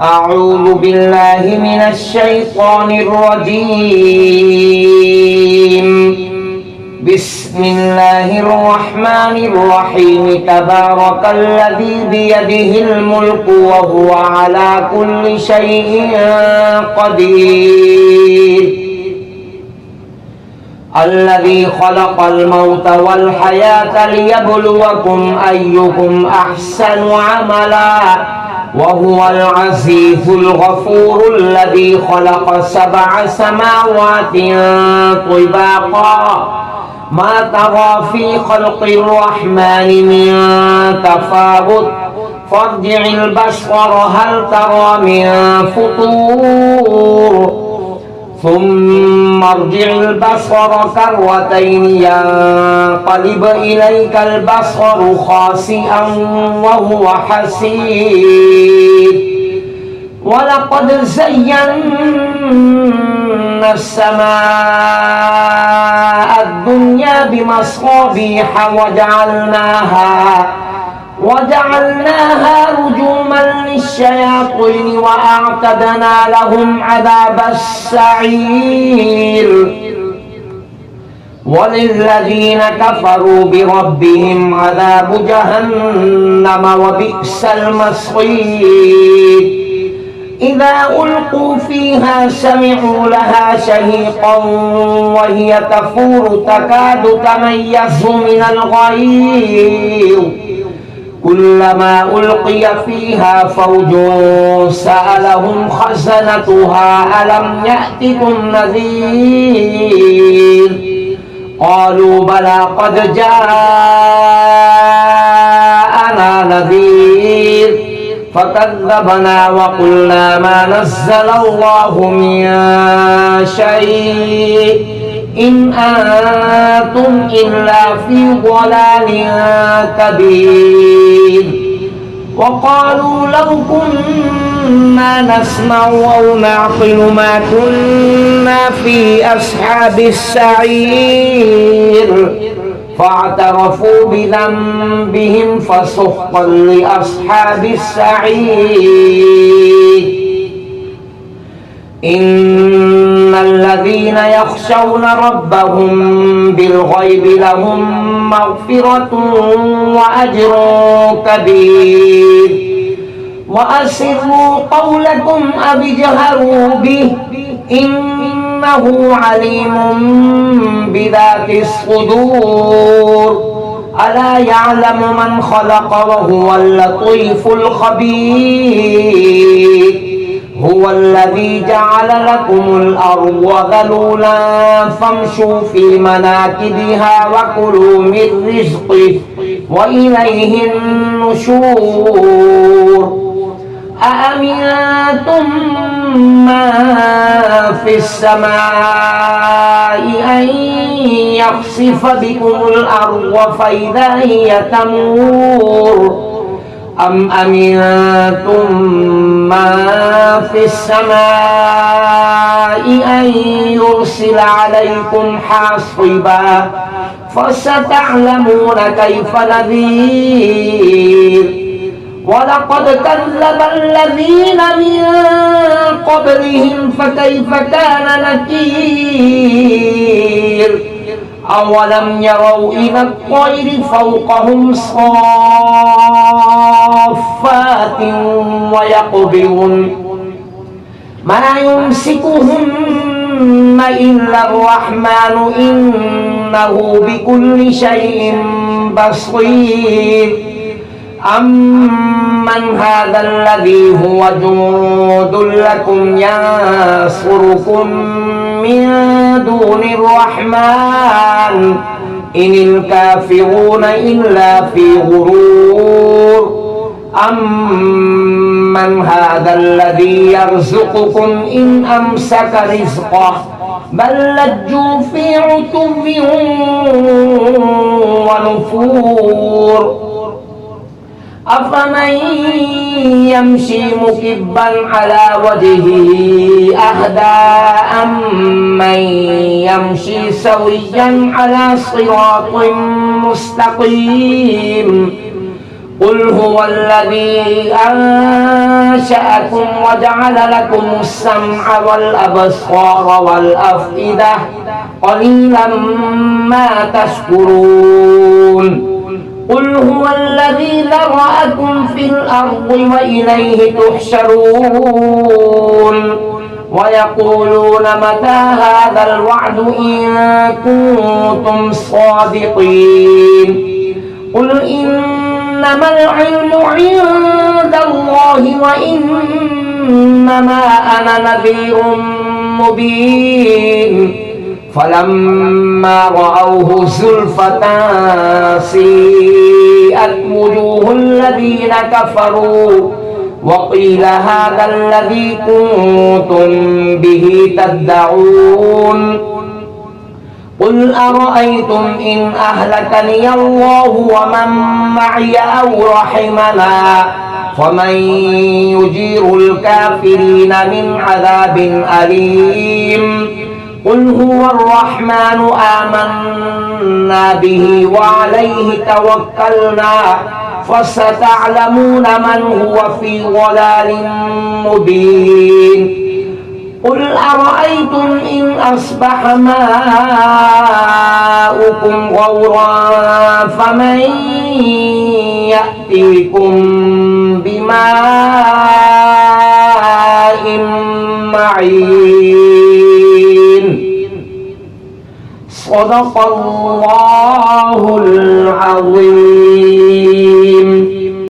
أعوذ بالله من الشيطان الرجيم. بسم الله الرحمن الرحيم. تبارك الذي بيده الملك وهو على كل شيء قدير. الذي خلق الموت والحياة ليبلوكم أيكم أحسن عملا وهو العزيز الغفور. الذي خلق 7 سماوات طباقا ما ترى في خلق الرحمن من تفاوت فارجع البصر هل ترى من فطور ثم ارجع البصر كرتين ينقلب إليك البصر خاسئا وهو حسير. ولقد زينا السماء الدنيا بمصابيح وجعلناها رجوما للشياطين وأعتدنا لهم عذاب السعير. وللذين كفروا بربهم عذاب جهنم وبئس المصير. إذا ألقوا فيها سمعوا لها شهيقا وهي تفور تكاد تميز من الغيظ. كلما ألقي فيها فوج سألهم خزنتها ألم يأتكم نذير. قالوا بلى قد جاءنا نذير فكذبنا وقلنا ما نزل الله من شيء إن أنتم إلا في ضلال كبير. وقالوا لو كنا نسمع أو نعقل ما كنا في أصحاب السعير. فاعترفوا بذنبهم فسحقا لأصحاب السعير. إن الذين يخشون ربهم بالغيب لهم مغفرة وأجر كبير. وأسروا قولكم أو اجهروا به إنه عليم بذات الصدور. ألا يعلم من خلق وهو اللطيف الخبير. هو الذي جعل لكم الأرض ذلولا فامشوا في مناكبها وكلوا من رزقه وإليه النشور. أأمنتم من في السماء أن يخسف بكم الأرض فإذا هي تمور أم أمنتم من في السماء أن يرسل عليكم حاصبا فستعلمون كيف نذير. ولقد كذب الذين من قبلهم فكيف كان نكير. أولم يروا إلى الطير فوقهم صافات ويقبضن ما يمسكهن إلا الرحمن إنه بكل شيء بصير. أمن هذا الذي هو جند لكم ينصركم من دون الرحمن إن الكافرون إلا في غرور. أمن هذا الذي يرزقكم إن أمسك رزقه بل لجوا في عتو ونفور. أفمن يمشي مكبا على وجهه أهدى أمن يمشي سويا على صراط مستقيم. قل هو الذي أنشأكم وجعل لكم السمع والأبصار والأفئدة قليلا ما تشكرون قل هو الذي ذرأكم في الأرض وإليه تحشرون ويقولون متى هذا الوعد إن كنتم صادقين قل إنما العلم عند الله وإنما أنا نذير مبين فلما رأوه زلفة سيئت وجوه الذين كفروا وقيل هذا الذي كنتم به تدعون قل أرأيتم إن أهلكني الله ومن معي أو رحمنا فمن يجير الكافرين من عذاب أليم قل هو الرحمن آمنا به وعليه توكلنا فستعلمون من هو في ضلال مبين قل أرأيتم إن أصبح ماؤكم غورا فمن يأتيكم بماء معين صدق الله العظيم